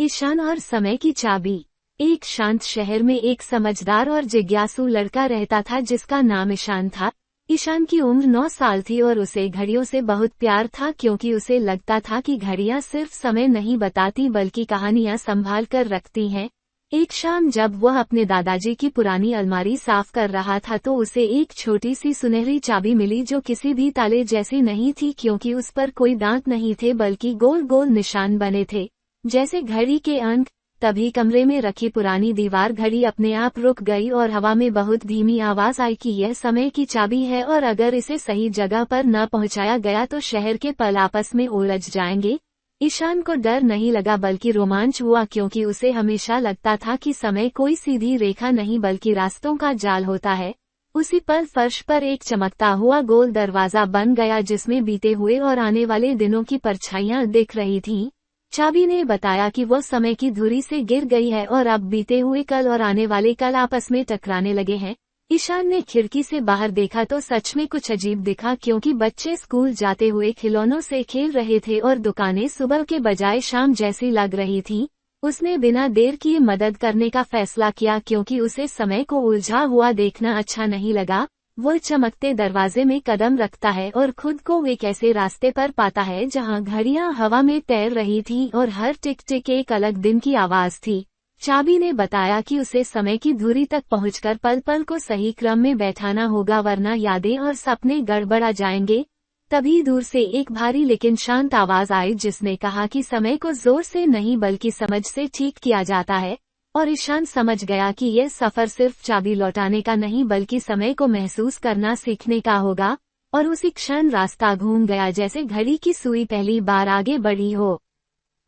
ईशान और समय की चाबी। एक शांत शहर में एक समझदार और जिज्ञासु लड़का रहता था जिसका नाम ईशान था। ईशान की उम्र 9 साल थी और उसे घड़ियों से बहुत प्यार था क्योंकि उसे लगता था कि घड़ियां सिर्फ समय नहीं बताती बल्कि कहानियां संभाल कर रखती हैं। एक शाम जब वह अपने दादाजी की पुरानी अलमारी साफ कर रहा था तो उसे एक छोटी सी सुनहरी चाबी मिली जो किसी भी ताले जैसी नहीं थी क्योंकि उस पर कोई दांत नहीं थे बल्कि गोल गोल निशान बने थे जैसे घड़ी के अंक। तभी कमरे में रखी पुरानी दीवार घड़ी अपने आप रुक गई और हवा में बहुत धीमी आवाज आई कि यह समय की चाबी है और अगर इसे सही जगह पर न पहुंचाया गया तो शहर के पल आपस में उलझ जाएंगे। ईशान को डर नहीं लगा बल्कि रोमांच हुआ क्योंकि उसे हमेशा लगता था कि समय कोई सीधी रेखा नहीं बल्कि रास्तों का जाल होता है। उसी पल फर्श पर एक चमकता हुआ गोल दरवाजा बन गया जिसमें बीते हुए और आने वाले दिनों की परछाइयां दिख रही थीं। चाबी ने बताया कि वो समय की धुरी से गिर गई है और अब बीते हुए कल और आने वाले कल आपस में टकराने लगे हैं। ईशान ने खिड़की से बाहर देखा तो सच में कुछ अजीब दिखा क्योंकि बच्चे स्कूल जाते हुए खिलौनों से खेल रहे थे और दुकानें सुबह के बजाय शाम जैसी लग रही थीं। उसने बिना देर किए मदद करने का फैसला किया क्योंकि उसे समय को उलझा हुआ देखना अच्छा नहीं लगा। वो चमकते दरवाजे में कदम रखता है और खुद को एक ऐसे रास्ते पर पाता है जहां घड़ियां हवा में तैर रही थीं और हर टिक टिक एक अलग दिन की आवाज थी। चाबी ने बताया कि उसे समय की धुरी तक पहुंचकर पल पल को सही क्रम में बैठाना होगा वरना यादें और सपने गड़बड़ा जाएंगे। तभी दूर से एक भारी लेकिन शांत आवाज आई जिसने कहा कि समय को जोर से नहीं बल्कि समझ से ठीक किया जाता है। और ईशान समझ गया कि यह सफर सिर्फ चाबी लौटाने का नहीं बल्कि समय को महसूस करना सीखने का होगा। और उसी क्षण रास्ता घूम गया जैसे घड़ी की सुई पहली बार आगे बढ़ी हो।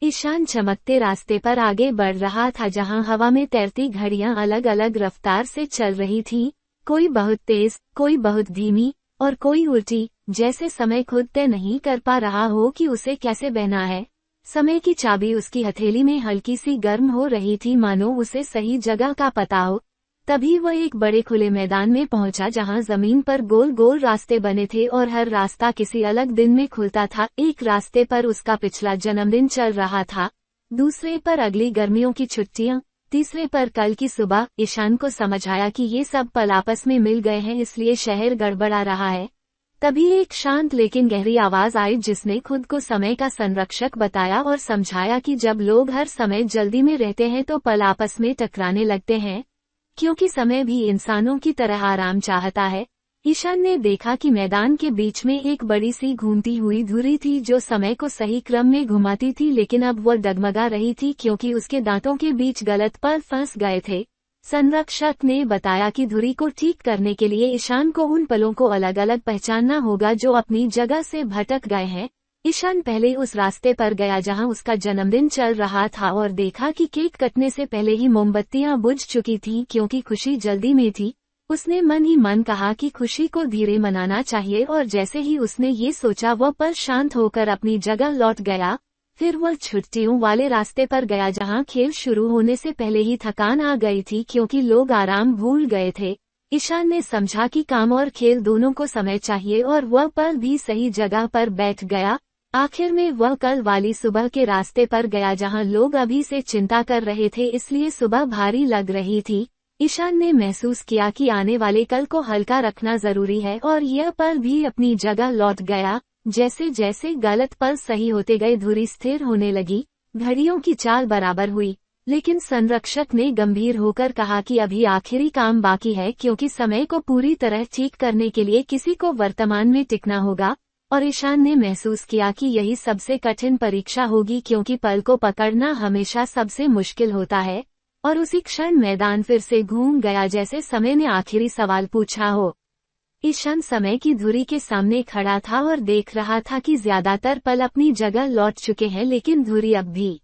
ईशान चमकते रास्ते पर आगे बढ़ रहा था जहां हवा में तैरती घड़ियां अलग अलग रफ्तार से चल रही थीं, कोई बहुत तेज, कोई बहुत धीमी और कोई उल्टी, जैसे समय खुद तय नहीं कर पा रहा हो कि उसे कैसे बहना है। समय की चाबी उसकी हथेली में हल्की सी गर्म हो रही थी मानो उसे सही जगह का पता हो। तभी वह एक बड़े खुले मैदान में पहुंचा जहां जमीन पर गोल गोल रास्ते बने थे और हर रास्ता किसी अलग दिन में खुलता था। एक रास्ते पर उसका पिछला जन्मदिन चल रहा था, दूसरे पर अगली गर्मियों की छुट्टियां, तीसरे पर कल की सुबह। ईशान को समझ आया कि ये सब पल आपस में मिल गए हैं इसलिए शहर गड़बड़ा रहा है। तभी एक शांत लेकिन गहरी आवाज आई जिसने खुद को समय का संरक्षक बताया और समझाया कि जब लोग हर समय जल्दी में रहते हैं तो पल आपस में टकराने लगते हैं क्योंकि समय भी इंसानों की तरह आराम चाहता है। ईशान ने देखा कि मैदान के बीच में एक बड़ी सी घूमती हुई धुरी थी जो समय को सही क्रम में घुमाती थी लेकिन अब वह डगमगा रही थी क्योंकि उसके दांतों के बीच गलत पल फंस गए थे। संरक्षक ने बताया कि धुरी को ठीक करने के लिए ईशान को उन पलों को अलग अलग पहचानना होगा जो अपनी जगह से भटक गए हैं। ईशान पहले उस रास्ते पर गया जहां उसका जन्मदिन चल रहा था और देखा कि केक कटने से पहले ही मोमबत्तियां बुझ चुकी थीं क्योंकि खुशी जल्दी में थी। उसने मन ही मन कहा कि खुशी को धीरे मनाना चाहिए और जैसे ही उसने ये सोचा वह पल शांत होकर अपनी जगह लौट गया। फिर वह छुट्टियों वाले रास्ते पर गया जहां खेल शुरू होने से पहले ही थकान आ गई थी क्योंकि लोग आराम भूल गए थे। ईशान ने समझा कि काम और खेल दोनों को समय चाहिए और वह पल भी सही जगह पर बैठ गया। आखिर में वह कल वाली सुबह के रास्ते पर गया जहां लोग अभी से चिंता कर रहे थे इसलिए सुबह भारी लग रही थी। ईशान ने महसूस किया कि आने वाले कल को हल्का रखना जरूरी है और यह पल भी अपनी जगह लौट गया। जैसे जैसे गलत पल सही होते गए धुरी स्थिर होने लगी, घड़ियों की चाल बराबर हुई। लेकिन संरक्षक ने गंभीर होकर कहा कि अभी आखिरी काम बाकी है क्योंकि समय को पूरी तरह ठीक करने के लिए किसी को वर्तमान में टिकना होगा। और ईशान ने महसूस किया कि यही सबसे कठिन परीक्षा होगी क्योंकि पल को पकड़ना हमेशा सबसे मुश्किल होता है। और उसी क्षण मैदान फिर से घूम गया जैसे समय ने आखिरी सवाल पूछा हो। ईशान समय की धुरी के सामने खड़ा था और देख रहा था कि ज्यादातर पल अपनी जगह लौट चुके हैं लेकिन धुरी अब भी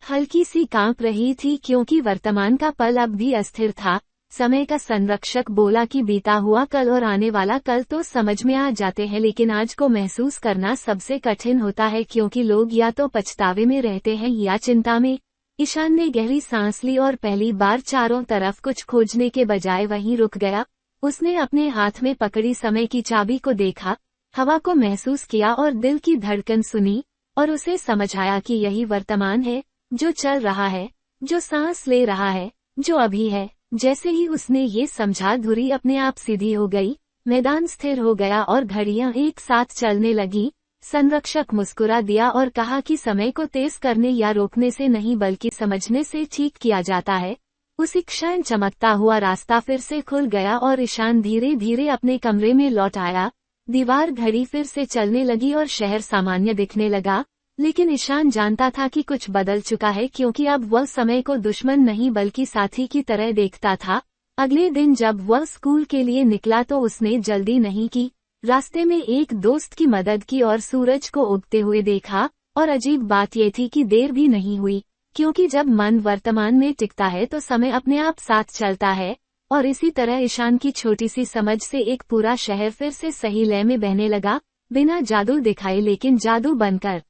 हल्की सी कांप रही थी क्योंकि वर्तमान का पल अब भी अस्थिर था। समय का संरक्षक बोला कि बीता हुआ कल और आने वाला कल तो समझ में आ जाते हैं लेकिन आज को महसूस करना सबसे कठिन होता है क्योंकि लोग या तो पछतावे में रहते हैं या चिंता में। ईशान ने गहरी सांस ली और पहली बार चारों तरफ कुछ खोजने के बजाय वहीं रुक गया। उसने अपने हाथ में पकड़ी समय की चाबी को देखा, हवा को महसूस किया और दिल की धड़कन सुनी और उसे समझ आया कि यही वर्तमान है। जो चल रहा है, जो सांस ले रहा है, जो अभी है। जैसे ही उसने ये समझा, धुरी अपने आप सीधी हो गई, मैदान स्थिर हो गया और घड़ियां एक साथ चलने लगी। संरक्षक मुस्कुरा दिया और कहा कि समय को तेज करने या रोकने से नहीं बल्कि समझने से ठीक किया जाता है। उसी क्षण चमकता हुआ रास्ता फिर से खुल गया और ईशान धीरे धीरे अपने कमरे में लौट आया। दीवार घड़ी फिर से चलने लगी और शहर सामान्य दिखने लगा, लेकिन ईशान जानता था कि कुछ बदल चुका है, क्योंकि अब वह समय को दुश्मन नहीं बल्कि साथी की तरह देखता था। अगले दिन जब वह स्कूल के लिए निकला तो उसने जल्दी नहीं की। रास्ते में एक दोस्त की मदद की और सूरज को उगते हुए देखा। और अजीब बात यह थी कि देर भी नहीं हुई, क्योंकि जब मन वर्तमान में टिकता है तो समय अपने आप साथ चलता है। और इसी तरह ईशान की छोटी सी समझ से एक पूरा शहर फिर से सही लय में बहने लगा, बिना जादू दिखाए लेकिन जादू बनकर।